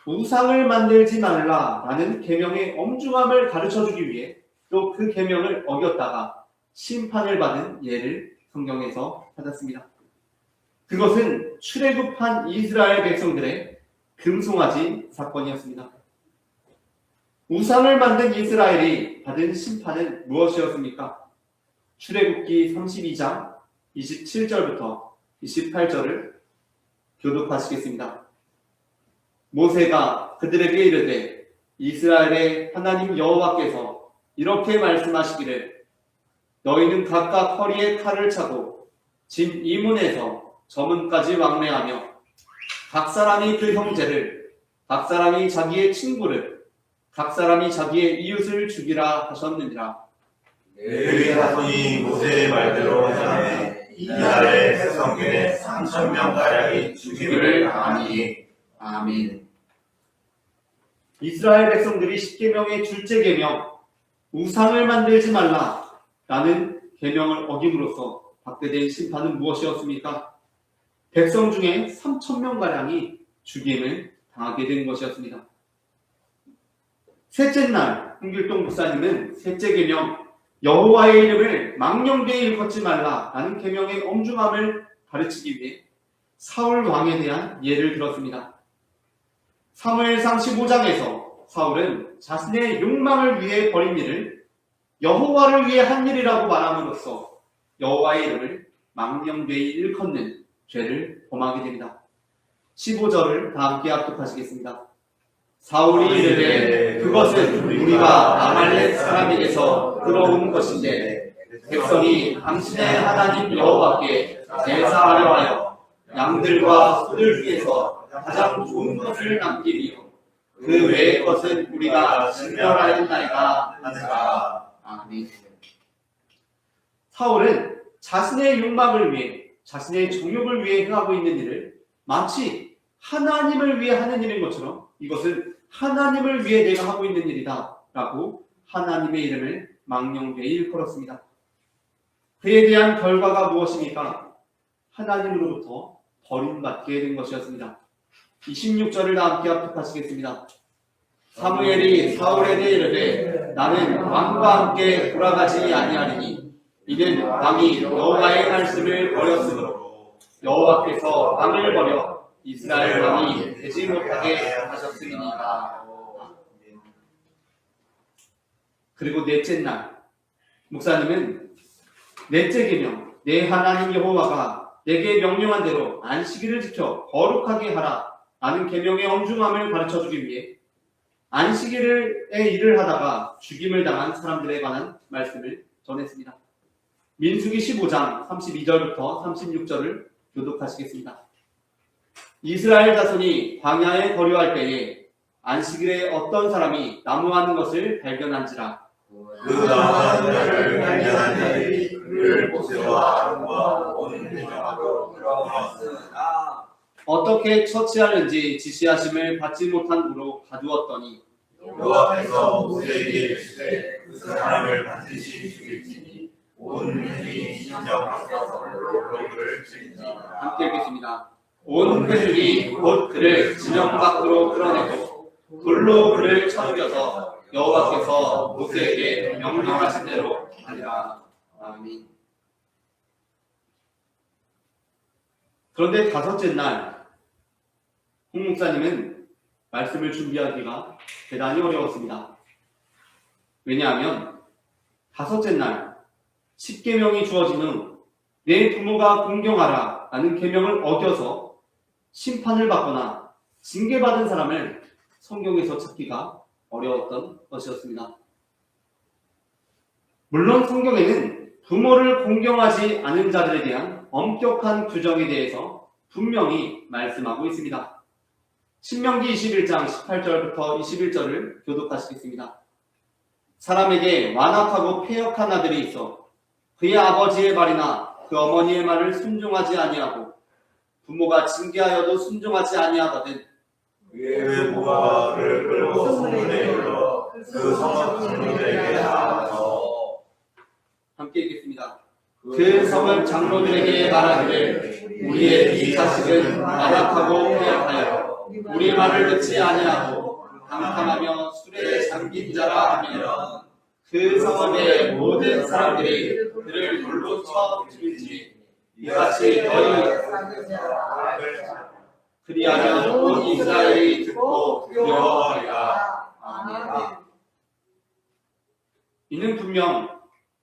우상을 만들지 말라라는 계명의 엄중함을 가르쳐주기 위해 또 그 계명을 어겼다가 심판을 받은 예를 성경에서 찾았습니다. 그것은 출애굽한 이스라엘 백성들의 금송아지 사건이었습니다. 우상을 만든 이스라엘이 받은 심판은 무엇이었습니까? 출애굽기 32장 27절부터 28절을 교독하시겠습니다. 모세가 그들에게 이르되 이스라엘의 하나님 여호와께서 이렇게 말씀하시기를 너희는 각각 허리에 칼을 차고 집 이문에서 저문까지 왕래하며 각 사람이 그 형제를 각 사람이 자기의 친구를 각 사람이 자기의 이웃을 죽이라 하셨느니라. 레위 자손이 모세의 말대로 행하매 이날의 백성중에 3,000명가량이 죽임을 당하니. 아멘. 이스라엘 백성들이 10계명의 둘째 계명 우상을 만들지 말라라는 계명을 어김으로써 받게 된 심판은 무엇이었습니까? 백성 중에 3,000명가량이 죽임을 당하게 된 것이었습니다. 셋째 날 홍길동 목사님은 셋째 계명 여호와의 이름을 망령되이 일컫지 말라라는 계명의 엄중함을 가르치기 위해 사울 왕에 대한 예를 들었습니다. 사무엘상 15장에서 사울은 자신의 욕망을 위해 벌인 일을 여호와를 위해 한 일이라고 말함으로써 여호와의 이름을 망령되이 일컫는 죄를 범하게 됩니다. 15절을 다 함께 합독하시겠습니다. 사울이 이르되 그것은 우리가 아말렉 사람에게서 들어온 것인데 백성이 당신의 하나님 여호와께 제사하려 하여 양들과 소들 중에서 가장 좋은 것을 남기리요 그 외의 것은 우리가 진멸하였나이다 하느라. 아멘. 사울은 자신의 욕망을 위해 자신의 정욕을 위해 행하고 있는 일을 마치 하나님을 위해 하는 일인 것처럼 이것은 하나님을 위해 내가 하고 있는 일이다 라고 하나님의 이름을 망령되이 일컬었습니다. 그에 대한 결과가 무엇입니까? 하나님으로부터 버림받게 된 것이었습니다. 26절을 다 함께 합독하시겠습니다. 사무엘이 사울에게 이르되 나는 왕과 함께 돌아가지 아니하리니 이는 왕이 여호와의 말씀을 버렸으므로 여호와께서 왕을 버려 이스라엘 왕이 되지 못하게 하셨으니까. 그리고 넷째 날 목사님은 넷째 계명 내 하나님 여호와가 내게 명령한 대로 안식일을 지켜 거룩하게 하라 라는 계명의 엄중함을 가르쳐주기 위해 안식일의 일을 하다가 죽임을 당한 사람들에 관한 말씀을 전했습니다. 민수기 15장 32절부터 36절을 교독하시겠습니다. 이스라엘 자손이 광야에 거류할 때에 안식일에 어떤 사람이 나무하는 것을 발견한지라 그 나무하는 자를 발견한 자들이 그를 모세와 아론과 온 회중하고 끌어모았으나 어떻게 처치하는지 지시하심을 받지 못한 후로 가두었더니 여호와께서 모세에게 이르시되 그 사람을 반드시 죽일지니 온 회중이 인정하셔서 그를 죽이니라. 함께 읽겠습니다. 온 회중이 곧 그를 진영 밖으로 끌어내고 돌로 그를 쳐죽여서 여호와께서 모세에게 명령하신 대로 하니라. 아멘. 그런데 다섯째 날 홍 목사님은 말씀을 준비하기가 대단히 어려웠습니다. 왜냐하면 다섯째 날 10계명이 주어진 후 내 부모가 공경하라 라는 계명을 어겨서 심판을 받거나 징계받은 사람을 성경에서 찾기가 어려웠던 것이었습니다. 물론 성경에는 부모를 공경하지 않은 자들에 대한 엄격한 규정에 대해서 분명히 말씀하고 있습니다. 신명기 21장 18절부터 21절을 교독하시겠습니다. 사람에게 완악하고 패역한 아들이 있어 그의 아버지의 말이나 그 어머니의 말을 순종하지 아니하고 부모가 징계하여도 순종하지 아니하거든 그의 부모가 그를 끌고 성문에 이르러 그 성읍 장로들에게 나아가서 함께 읽겠습니다. 그 성읍 장로들에게 말하기를 우리의 이 자식은 완악하고 패역하여 우리 말을 듣지 아니하고 방탕하며 술에 잠긴 자라 하면 그 성읍의 모든 사람들이 그를 돌로 쳐 죽일지 이같이 너희 그리하면 온 이스라엘이 듣고 두려워하리라. 아멘. 이는 분명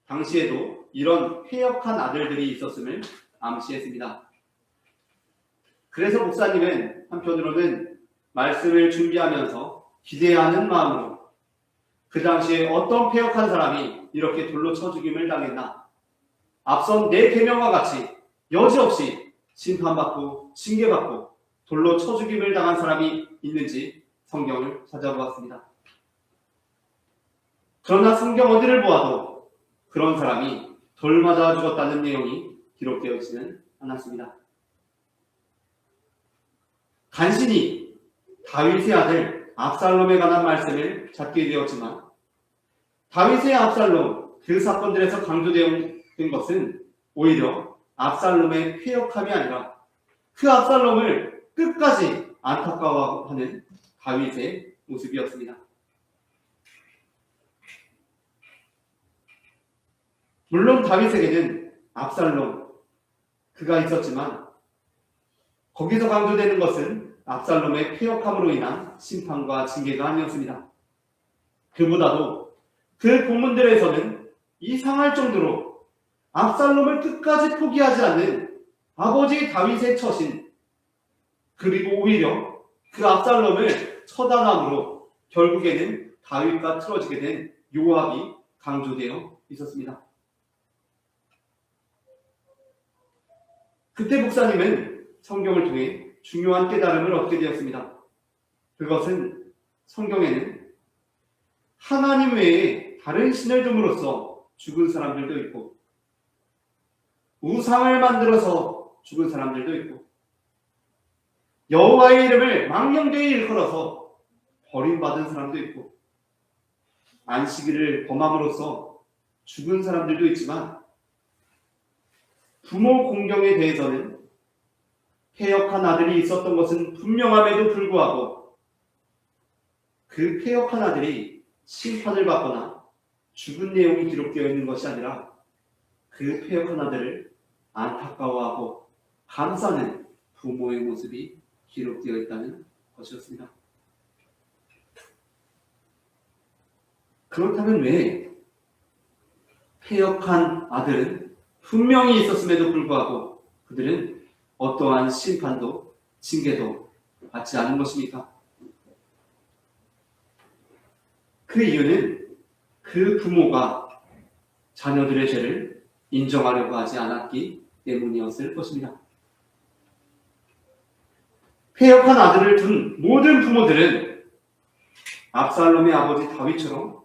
당시에도 이런 패역한 아들들이 있었음을 암시했습니다. 그래서 목사님은 한편으로는 말씀을 준비하면서 기대하는 마음으로 그 당시에 어떤 패역한 사람이 이렇게 돌로 쳐 죽임을 당했나, 앞선 네 계명과 같이 여지없이 심판받고 징계받고 돌로 쳐 죽임을 당한 사람이 있는지 성경을 찾아보았습니다. 그러나 성경 어디를 보아도 그런 사람이 돌 맞아 죽었다는 내용이 기록되어 있지는 않았습니다. 간신히 다윗의 아들 압살롬에 관한 말씀을 찾게 되었지만 다윗의 압살롬 그 사건들에서 강조된 것은 오히려 압살롬의 패역함이 아니라 그 압살롬을 끝까지 안타까워하는 다윗의 모습이었습니다. 물론 다윗에게는 압살롬 그가 있었지만 거기서 강조되는 것은 압살롬의 패역함으로 인한 심판과 징계가 아니었습니다. 그보다도 그 본문들에서는 이상할 정도로 압살롬을 끝까지 포기하지 않는 아버지 다윗의 처신, 그리고 오히려 그 압살롬을 처단함으로 결국에는 다윗과 틀어지게 된 요압이 강조되어 있었습니다. 그때 목사님은 성경을 통해 중요한 깨달음을 얻게 되었습니다. 그것은 성경에는 하나님 외에 다른 신을 둠으로써 죽은 사람들도 있고 우상을 만들어서 죽은 사람들도 있고 여호와의 이름을 망령되이 일컬어서 버림받은 사람도 있고 안식일을 범함으로써 죽은 사람들도 있지만 부모 공경에 대해서는 패역한 아들이 있었던 것은 분명함에도 불구하고 그 패역한 아들이 심판을 받거나 죽은 내용이 기록되어 있는 것이 아니라 그 패역한 아들을 안타까워하고 감싸는 부모의 모습이 기록되어 있다는 것이었습니다. 그렇다면 왜 패역한 아들은 분명히 있었음에도 불구하고 그들은 어떠한 심판도 징계도 받지 않은 것입니까? 그 이유는 그 부모가 자녀들의 죄를 인정하려고 하지 않았기 때문이었을 것입니다. 패역한 아들을 둔 모든 부모들은 압살롬의 아버지 다윗처럼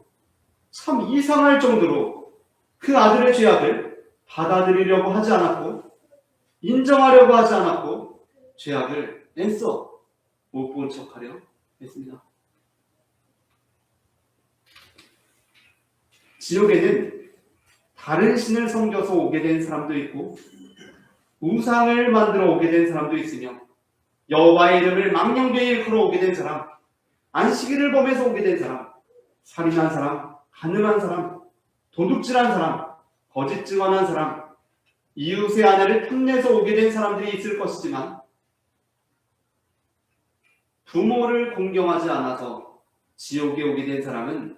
참 이상할 정도로 그 아들의 죄악을 받아들이려고 하지 않았고 인정하려고 하지 않았고 죄악을 애써 못 본 척하려 했습니다. 지옥에는 다른 신을 섬겨서 오게 된 사람도 있고 우상을 만들어 오게 된 사람도 있으며 여호와의 이름을 망령되이 일컬어 오게 된 사람, 안식일을 범해서 오게 된 사람, 살인한 사람, 간음한 사람, 도둑질한 사람, 거짓 증언한 사람, 이웃의 아내를 탐내서 오게 된 사람들이 있을 것이지만 부모를 공경하지 않아서 지옥에 오게 된 사람은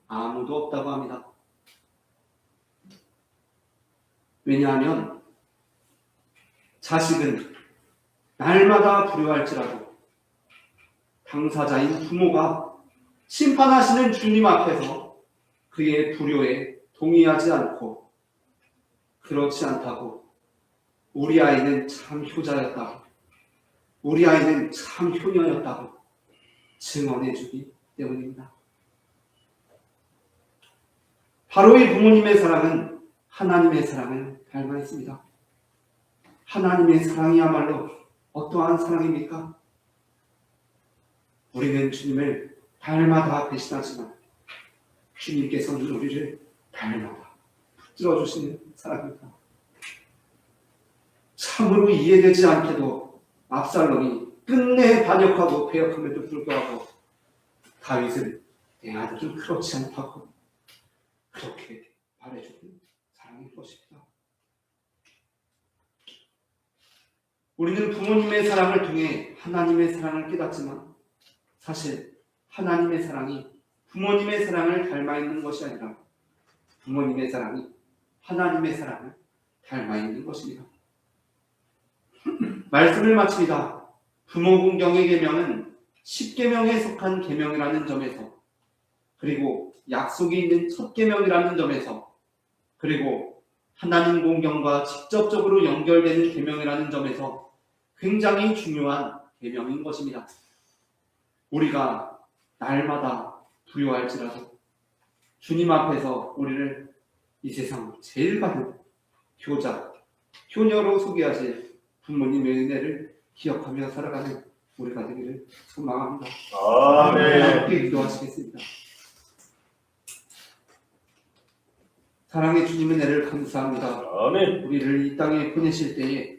아무도 없다고 합니다. 왜냐하면 자식은 날마다 불효할지라도 당사자인 부모가 심판하시는 주님 앞에서 그의 불효에 동의하지 않고 그렇지 않다고 우리 아이는 참 효자였다고 우리 아이는 참 효녀였다고 증언해 주기 때문입니다. 바로 이 부모님의 사랑은 하나님의 사랑을 닮아 있습니다. 하나님의 사랑이야말로 어떠한 사랑입니까? 우리는 주님을 달마다 배신하지만 주님께서는 우리를 달마다 붙들어 주시는 사랑입니다. 참으로 이해되지 않게도 압살롬이 끝내 반역하고 배역함에도 불구하고 다윗을 내 아들은 그렇지 않다고 그렇게 말해주는 사랑일 것입니다. 우리는 부모님의 사랑을 통해 하나님의 사랑을 깨닫지만 사실 하나님의 사랑이 부모님의 사랑을 닮아 있는 것이 아니라 부모님의 사랑이 하나님의 사랑을 닮아 있는 것입니다. 말씀을 마칩니다. 부모 공경의 계명은 10계명에 속한 계명이라는 점에서, 그리고 약속이 있는 첫 계명이라는 점에서, 그리고 하나님 공경과 직접적으로 연결되는 계명이라는 점에서 굉장히 중요한 계명인 것입니다. 우리가 날마다 두려워할지라도 주님 앞에서 우리를 이 세상 제일 받은 효자, 효녀로 소개하실 부모님의 은혜를 기억하며 살아가는 우리가 되기를 소망합니다. 아멘. 함께 기도하시겠습니다. 사랑의 주님 은혜를 감사합니다. 아멘. 우리를 이 땅에 보내실 때에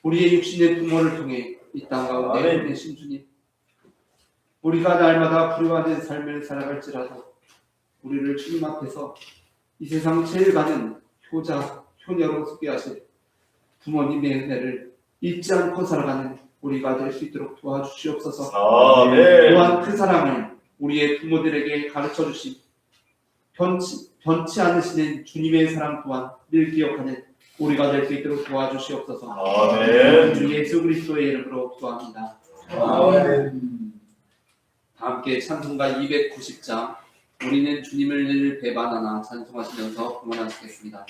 우리의 육신의 부모를 통해 이 땅 가운데 아멘. 보내신 주님, 우리가 날마다 불효하는 삶을 살아갈지라도 우리를 주님 앞에서 이 세상 제일 가는 효자, 효녀로 소개하실 부모님의 은혜를 잊지 않고 살아가는 우리가 될 수 있도록 도와주시옵소서. 아멘. 또한 그 사랑을 우리의 부모들에게 가르쳐 주신 변치 않으시는 주님의 사랑 또한 늘 기억하는 우리가 될 수 있도록 도와주시옵소서. 아멘. 주 예수 그리스도의 이름으로 기도합니다. 아멘. 다 함께 찬송가 290장 우리는 주님을 늘 배반하나 찬송하시면서 응원하시겠습니다.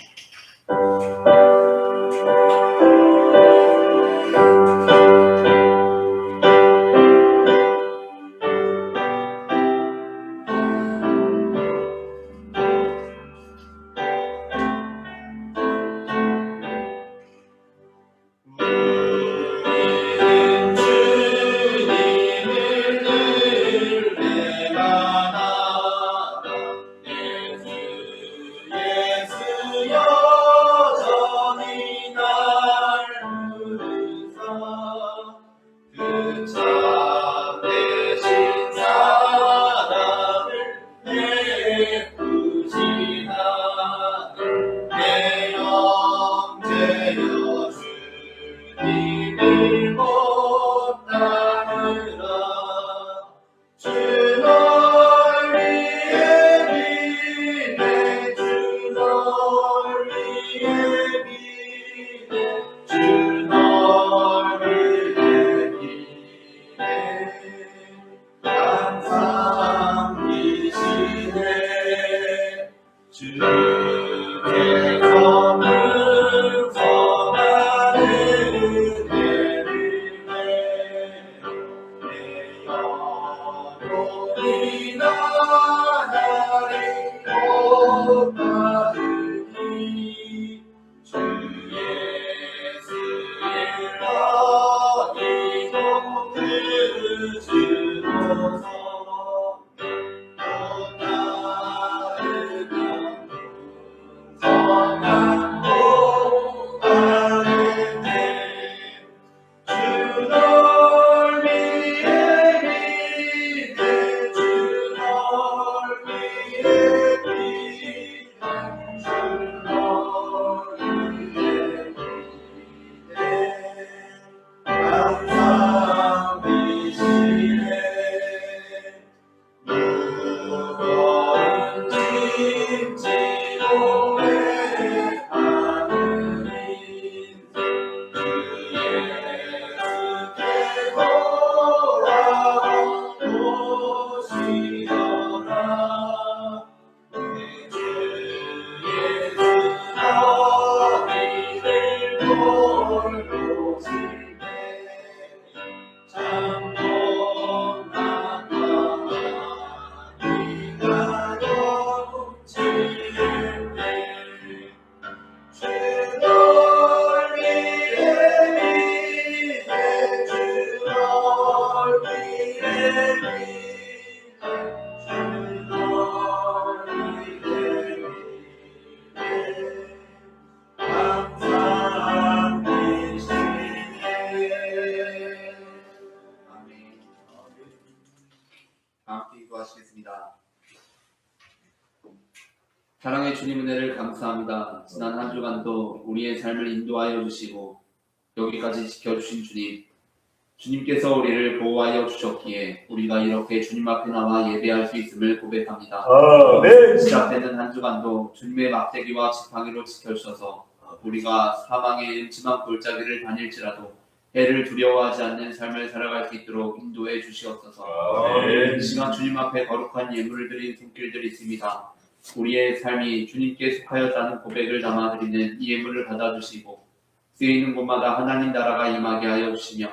주님 은혜를 감사합니다. 지난 한 주간도 우리의 삶을 인도하여 주시고 여기까지 지켜주신 주님, 주님께서 우리를 보호하여 주셨기에 우리가 이렇게 주님 앞에 나와 예배할 수 있음을 고백합니다. 시작되는 한 주간도 주님의 막대기와 지팡이로 지켜주셔서 우리가 사망의 음침한 골짜기를 다닐지라도 해를 두려워하지 않는 삶을 살아갈 수 있도록 인도해 주시옵소서. 이 시간 주님 앞에 거룩한 예물을 드린 손길들이 있습니다. 우리의 삶이 주님께 속하였다는 고백을 담아드리는 이 예물을 받아주시고 쓰이는 곳마다 하나님 나라가 임하게 하여 주시며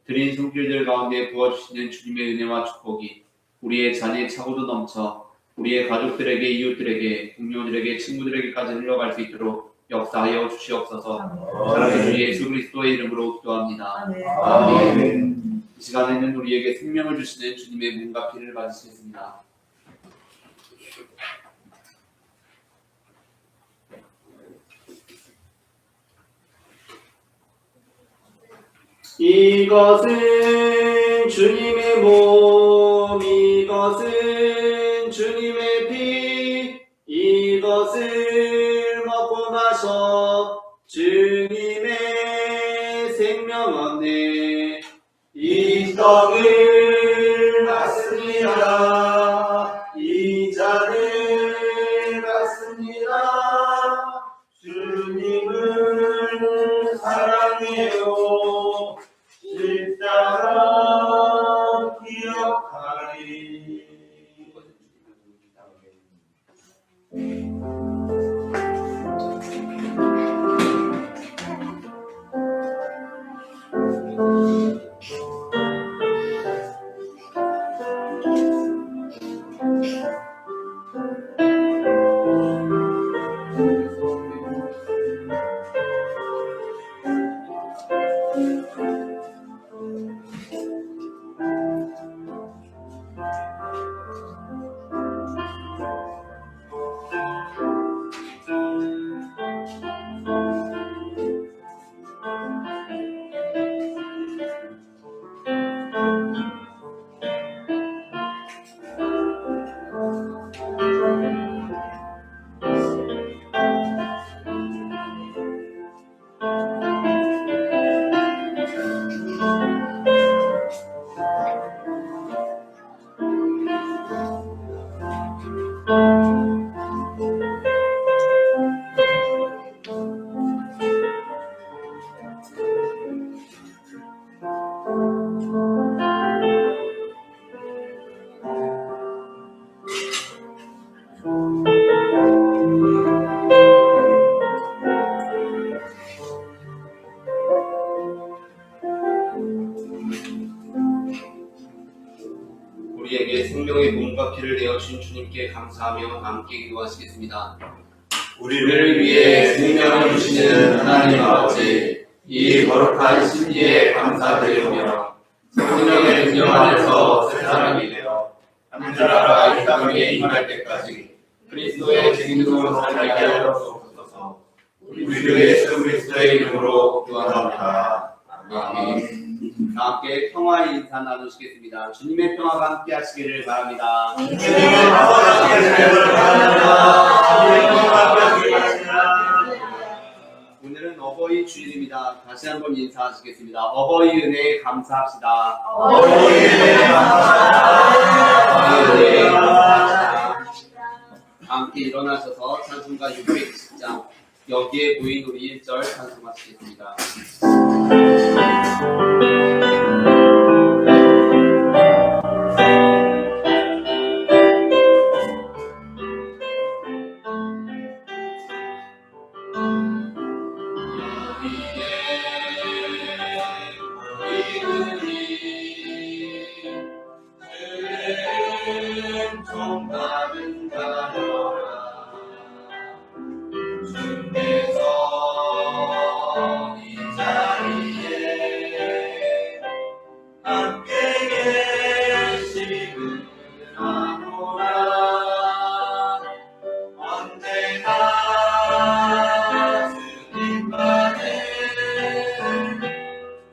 드린 손길들 가운데 부어주시는 주님의 은혜와 축복이 우리의 잔에 차고도 넘쳐 우리의 가족들에게, 이웃들에게, 동료들에게, 친구들에게까지 흘러갈 수 있도록 역사하여 주시옵소서. 사랑의 주 예수 그리스도의 이름으로 기도합니다. 아멘. 이 시간에는 우리에게 생명을 주시는 주님의 몸과 피를 받으시겠습니다. 이것은 주님의 몸, 이것은 주님의 피, 이것을 먹고 마셔 주님의 생명 얻네. 이 떡을 받습니다. 이 잔을 받습니다. 주님을 사랑해요. 십자가 기억하리. 우리에게 생명의 몸과 피를 내어주신 주님께 감사하며 함께 기도하시겠습니다. 우리를 위해 생명을 주시는 하나님 아버지, 이 거룩한 심지에 감사드리며 성령의 능력 안에서 새 사람이 되어 하늘나라 이 땅에 임할 때까지 그리스도의 증인으로 살게 하여 주옵소서. 우리 주 예수 그리스도의 이름으로 기도합니다. 아멘. 다 함께 평화의 인사 나누시겠습니다. 주님의 평화가 함께 하시기를 바랍니다. 오늘은 어버이 주일입니다. 다시 한번 인사하시겠습니다. 어버이 은혜 감사합시다. 어버이 은혜 감사합니다. 함께 일어나셔서 찬송가 620장 여기에 보인 우리 1절 찬송하시겠습니다.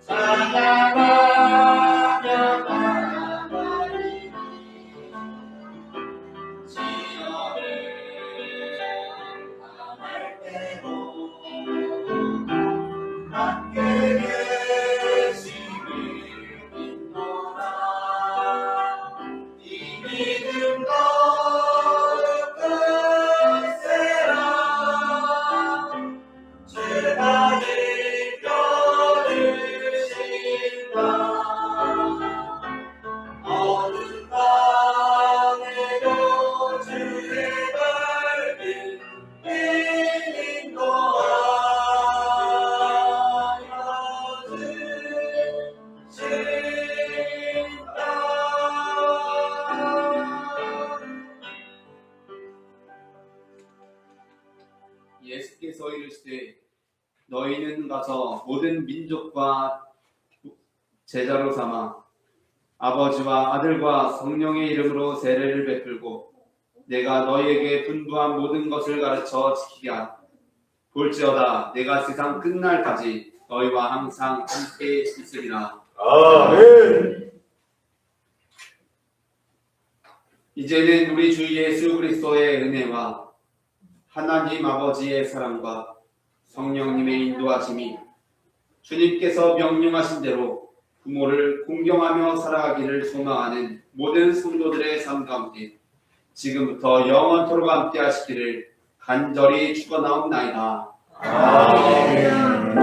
사랑아 너희는 가서 모든 민족과 제자로 삼아 아버지와 아들과 성령의 이름으로 세례를 베풀고 내가 너희에게 분부한 모든 것을 가르쳐 지키게 하라. 볼지어다 내가 세상 끝날까지 너희와 항상 함께 있으리라. 아멘. 이제는 우리 주 예수 그리스도의 은혜와 하나님 아버지의 사랑과 성령님의 인도하심이 주님께서 명령하신 대로 부모를 공경하며 살아가기를 소망하는 모든 성도들의 삶 가운데 지금부터 영원토록 함께 하시기를 간절히 축원하옵나이다. 아멘.